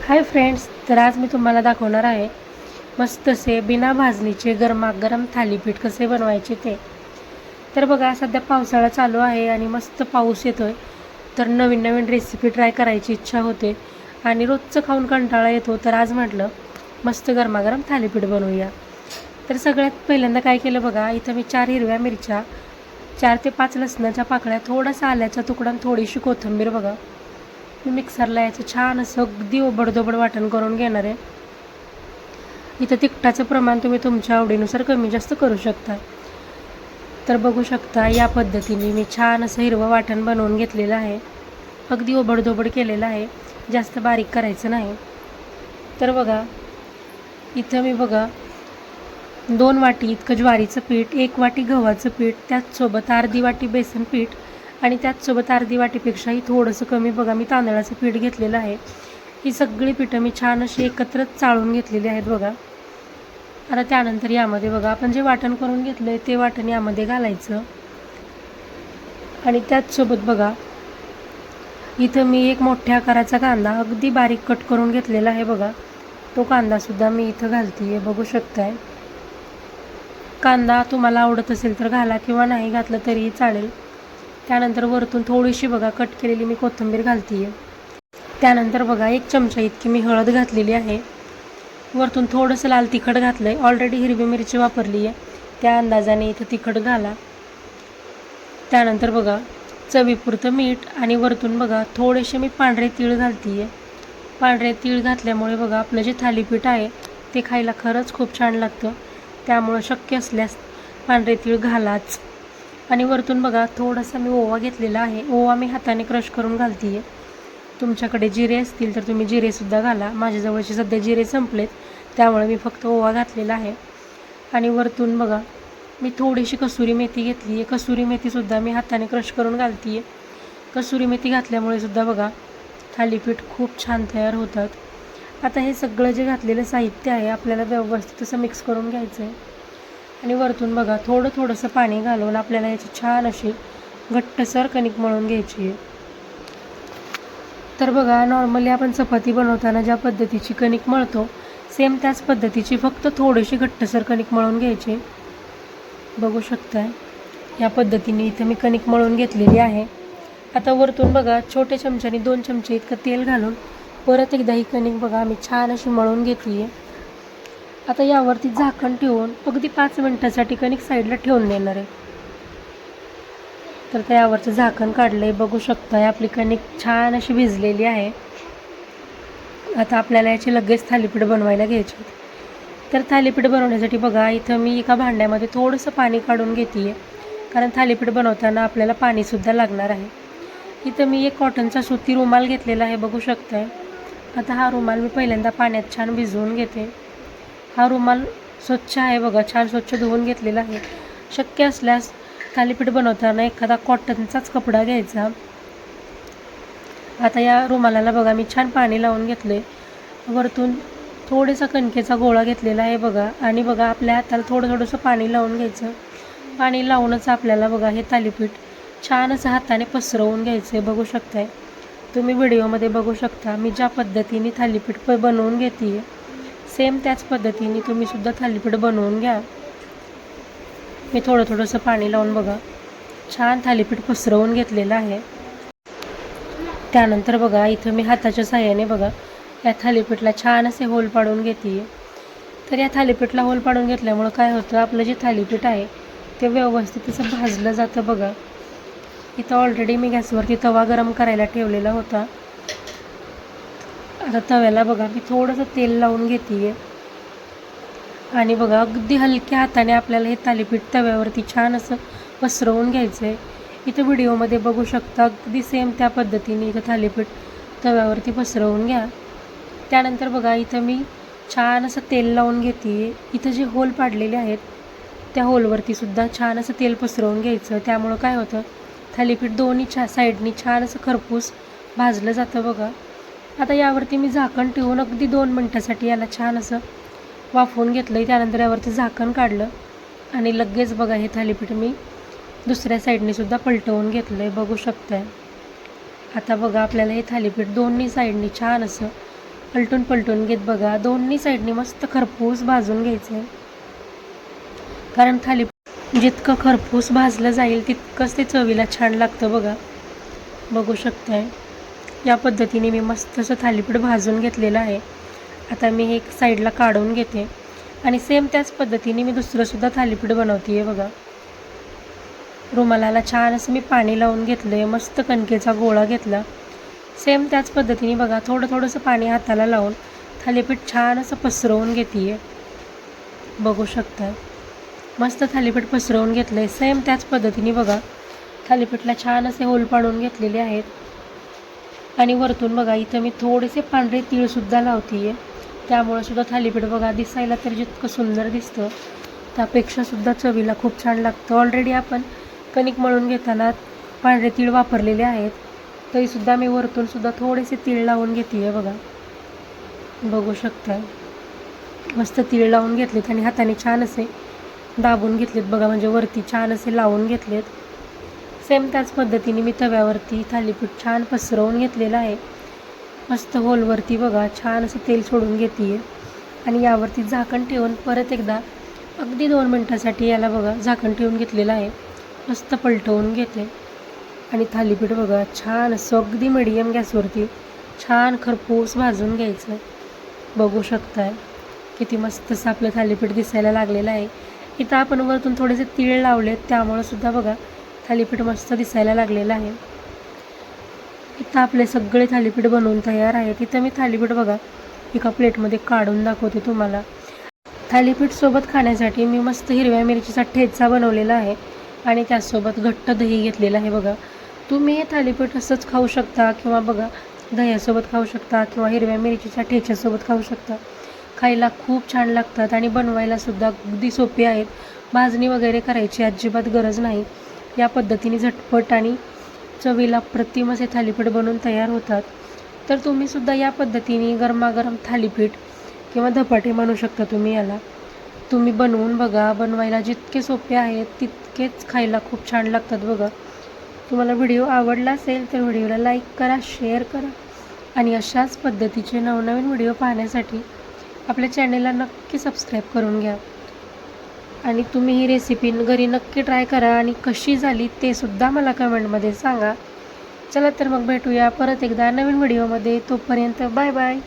Hi friends, तर आज मी तुम्हाला दाखवणार आहे मस्त असे बिना भाजणीचे गरमागरम थालीपीठ कसे बनवायचे ते. तर बघा, सध्या पावसाळा चालू आहे आणि मस्त पाऊस येतोय, तर नवीन नवीन रेसिपी ट्राय करायची इच्छा होते आणि रोजचं खाऊन कंटाळा येतो. तर आज म्हटलं मस्त गरमागरम थालीपीठ बनवूया. तर सगळ्यात पहिल्यांदा काय केलं बघा, इथं मी 4 हिरव्या मिरच्या, 4 ते 5 लसणाच्या पाकळ्या, थोडासा आल्याचा तुकडा आणि थोडीशी कोथिंबीर बघा मी मिक्सरला याचं छान असं अगदी ओबडधोबड वाटण करून घेणार आहे. इथं तिखटाचं प्रमाण तुम्ही तुमच्या आवडीनुसार कमी जास्त करू शकता. तर बघू शकता या पद्धतीने मी छान असं हिरवं वाटण बनवून घेतलेलं आहे. अगदी ओबडधोबड केलेलं आहे, जास्त बारीक करायचं नाही. तर बघा, इथं मी बघा 2 वाटी इतकं ज्वारीचं पीठ, 1 वाटी गव्हाचं पीठ, त्याचसोबत अर्धी वाटी बेसन पीठ आणि त्याचसोबत अर्धी वाटीपेक्षाही थोडंसं कमी बघा मी तांदळाचं पीठ घेतलेलं आहे. ही सगळी पिठं मी छान अशी एकत्रच चाळून घेतलेली आहेत बघा. आता त्यानंतर यामध्ये बघा आपण जे वाटण करून घेतलं आहे ते वाटण यामध्ये घालायचं आणि त्याचसोबत बघा इथं मी एक मोठ्या आकाराचा कांदा अगदी बारीक कट करून घेतलेला आहे बघा. तो कांदासुद्धा मी इथं घालते आहे, बघू शकताय. कांदा तुम्हाला आवडत असेल तर घाला किंवा नाही घातलं तरीही चालेल. त्यानंतर वरतून थोडीशी बघा कट केलेली मी कोथिंबीर घालते आहे. त्यानंतर बघा 1 चमचा इतकी मी हळद घातलेली आहे. वरतून थोडंसं लाल तिखट घातलं आहे. ऑलरेडी हिरवी मिरची वापरली आहे, त्या अंदाजाने इथं तिखट घाला. त्यानंतर बघा चवीपुरतं मीठ आणि वरतून बघा थोडेसे मी पांढरे तीळ घालते आहे. पांढरे तीळ घातल्यामुळे बघा आपलं जे थालीपीठ आहे ते खायला खरंच खूप छान लागतं. त्यामुळं शक्य असल्यास पांढरे तीळ घालाच. आणि वरतून बघा थोडासा मी ओवा घेतलेला आहे. ओवा मी हाताने क्रश करून घालते आहे. तुमच्याकडे जिरे असतील तर तुम्ही जिरेसुद्धा घाला. माझ्याजवळचे सध्या जिरे संपलेत, त्यामुळे मी फक्त ओवा घातलेला आहे. आणि वरतून बघा मी थोडीशी कसुरी मेथी घेतली आहे. कसुरी मेथीसुद्धा मी हाताने क्रश करून घालते आहे. कसुरी मेथी घातल्यामुळे सुद्धा बघा थालीपीठ खूप छान तयार होतात. आता हे सगळं जे घातलेलं साहित्य आहे आपल्याला व्यवस्थित असं मिक्स करून घ्यायचं आहे. आणि वरतून बघा थोडंसं पाणी घालून आपल्याला याची छान अशी घट्टसर कणिक मळून घ्यायची आहे. तर बघा नॉर्मली आपण चपाती बनवताना ज्या पद्धतीची कणिक मळतो सेम त्याच पद्धतीची फक्त थोडीशी घट्टसर कणिक मळून घ्यायची. बघू शकताय या पद्धतीने इथं मी कणिक मळून घेतलेली आहे. आता वरतून बघा छोट्या चमच्याने 2 चमचे इतकं तेल घालून परत एकदा ही कणिक बघा मी छान अशी मळून घेतली आहे. आता यावरती झाकण ठेवून अगदी 5 मिनिटासाठी कणिक साईडला ठेवून देणार आहे. तर त्यावरचं झाकण काढलं आहे, बघू शकता आपली कणिक छान अशी भिजलेली आहे. आता आपल्याला याची लगेच थालीपीठ बनवायला घ्यायची. तर थालीपीठ बनवण्यासाठी बघा इथं मी एका भांड्यामध्ये थोडंसं पाणी काढून घेते आहे, कारण थालीपीठ बनवताना आपल्याला पाणीसुद्धा लागणार आहे. इथं मी एक कॉटनचा सुती रुमाल घेतलेला आहे, बघू शकताय. आता हा रुमाल मी पहिल्यांदा पाण्यात छान भिजवून घेते. हा रुमाल स्वच्छ आहे बघा, छान स्वच्छ धुवून घेतलेला आहे. शक्य असल्यास थालीपीठ बनवताना एखादा कॉटनचाच कपडा घ्यायचा. आता या रुमालाला बघा मी छान पाणी लावून घेतले. वरतून थोडासा कणकेचा गोळा घेतलेला आहे बघा. आणि बघा आपल्या हाताला थोडंसं पाणी लावून घ्यायचं. पाणी लावूनच आपल्याला बघा हे थालीपीठ छान असं हाताने पसरवून घ्यायचं आहे, बघू शकताय. तुम्ही व्हिडिओमध्ये बघू शकता मी ज्या पद्धतीने थालीपीठ बनवून घेते आहे सेम त्याच पद्धतीने तुम्हीसुद्धा थालीपीठ बनवून घ्या. मी थोडंसं पाणी लावून बघा छान थालीपीठ पसरवून घेतलेलं आहे. त्यानंतर बघा इथं मी हाताच्या साहाय्याने बघा या थालीपीठला छान असे होल पाडून घेते. तर या थालीपीठला होल पाडून घेतल्यामुळं काय होतं, आपलं जे थालीपीठ आहे ते व्यवस्थित असं भाजलं जातं बघा. इथं ऑलरेडी मी गॅसवरती तवा गरम करायला ठेवलेला होता. आता तव्याला बघा मी थोडंसं तेल लावून घेते आणि बघा अगदी हलक्या हाताने आपल्याला हे थालीपीठ तव्यावरती छान असं पसरवून घ्यायचं आहे. इथं व्हिडिओमध्ये बघू शकता अगदी सेम त्या पद्धतीने इथं थालीपीठ तव्यावरती पसरवून घ्या. त्यानंतर बघा इथं मी छान असं तेल लावून घेते. इथं जे होल पाडलेले आहेत त्या होलवरती सुद्धा छान असं तेल पसरवून घ्यायचं. त्यामुळं काय होतं, थालीपीठ दोन्ही साईडनी छान असं खरपूस भाजलं जातं बघा. आता यावरती मी झाकण ठेवून अगदी 2 मिनटासाठी याला छान असं वाफवून घेतलं. त्यानंतर यावरती झाकण काढलं आणि लगेच बघा हे थालीपीठ मी दुसऱ्या साईडने सुद्धा पलटवून घेतलं आहे, बघू शकताय. आता बघा आपल्याला हे थालीपीठ दोन्ही साईडनी छान असं पलटून पलटून घेत बघा दोन्ही साईडनी मस्त खरपूस भाजून घ्यायचं आहे. कारण थालीपीठ जितकं खरपूस भाजलं जाईल तितकंच ते चवीला छान लागतं बघा. बघू शकताय या पद्धतीने मी मस्त असं थालीपीठ भाजून घेतलेलं आहे. आता मी हे एक साईडला काढून घेते आणि सेम त्याच पद्धतीने मी दुसरंसुद्धा थालीपीठ बनवते आहे बघा. रुमालाला छान असं मी पाणी लावून घेतलं आहे, मस्त कणकेचा गोळा घेतला. सेम त्याच पद्धतीने बघा थोडंसं पाणी हाताला लावून थालीपीठ छान असं पसरवून घेते आहे. बघू शकता मस्त थालीपीठ पसरवून घेतलं आहे. सेम त्याच पद्धतीने बघा थालीपीठला छान असे होल पाडून घेतलेले आहेत. आणि वरतून बघा इथं मी थोडेसे पांढरे तीळसुद्धा लावते आहे. त्यामुळे सुद्धा थालीपीठ बघा दिसायला तर जितकं सुंदर दिसतं त्यापेक्षासुद्धा चवीला खूप छान लागतं. ऑलरेडी आपण कणिक मळून घेताना पांढरे तीळ वापरलेले आहेत, तरीसुद्धा मी वरतूनसुद्धा थोडेसे तीळ लावून घेते आहे बघा. बघू शकता मस्त तीळ लावून घेतलेत आणि हाताने छान असे दाबून घेतलेत बघा, म्हणजे वरती छान असे लावून घेतलेत. सेम त्याच पद्धतीने मी तव्यावरती थालीपीठ छान पसरवून घेतलेलं आहे. मस्त होलवरती बघा छान असं तेल सोडून घेते आहे आणि यावरती झाकण ठेवून परत एकदा अगदी 2 मिनटासाठी याला बघा झाकण ठेवून घेतलेलं आहे. मस्त पलटवून घेते आणि थालीपीठ बघा छान असं अगदी मिडियम गॅसवरती छान खरपूस भाजून घ्यायचं. बघू शकताय किती मस्त असं आपलं थालीपीठ दिसायला लागलेलं आहे. इथं आपण वरतून थोडेसे तीळ लावलेत त्यामुळे सुद्धा बघा थालीपीठ मस्त दिसायला लागलेलं आहे. इथं आपले सगळे थालीपीठ बनवून तयार आहेत. इथं मी थालीपीठ बघा एका प्लेटमध्ये काढून दाखवते तुम्हाला. थालीपीठ सोबत खाण्यासाठी मी मस्त हिरव्या मिरचीचा ठेचा बनवलेला आहे आणि त्याचसोबत घट्ट दही घेतलेलं आहे बघा. तुम्ही हे थालीपीठ असंच खाऊ शकता किंवा बघा दह्यासोबत खाऊ शकता किंवा हिरव्या मिरचीच्या ठेच्यासोबत खाऊ शकता. खायला खूप छान लागतात आणि बनवायलासुद्धा अगदी सोपे आहेत. भाजणी वगैरे करायची अजिबात गरज नाही. या पद्धतीने झटपट आणि चवीला अप्रतिम असे थालीपीठ बनवून तयार होतात. तर तुम्हीसुद्धा या पद्धतीने गरमागरम थालीपीठ किंवा धपाटे म्हणू शकता तुम्ही याला, तुम्ही बनवून बघा. बनवायला जितके सोपे आहेत तितकेच खायला खूप छान लागतात बघा. तुम्हाला व्हिडिओ आवडला असेल तर व्हिडिओला लाईक करा, शेअर करा आणि अशाच पद्धतीचे नवनवीन व्हिडिओ पाहण्यासाठी आपल्या चॅनेलला नक्की सबस्क्राईब करून घ्या. आणि तुम्ही ही रेसिपी घरी नक्की ट्राय करा आणि कशी झाली ते सुद्धा मला कमेंटमध्ये सांगा. चला तर मग भेटूया परत एकदा नवीन व्हिडिओमध्ये. तोपर्यंत बाय बाय.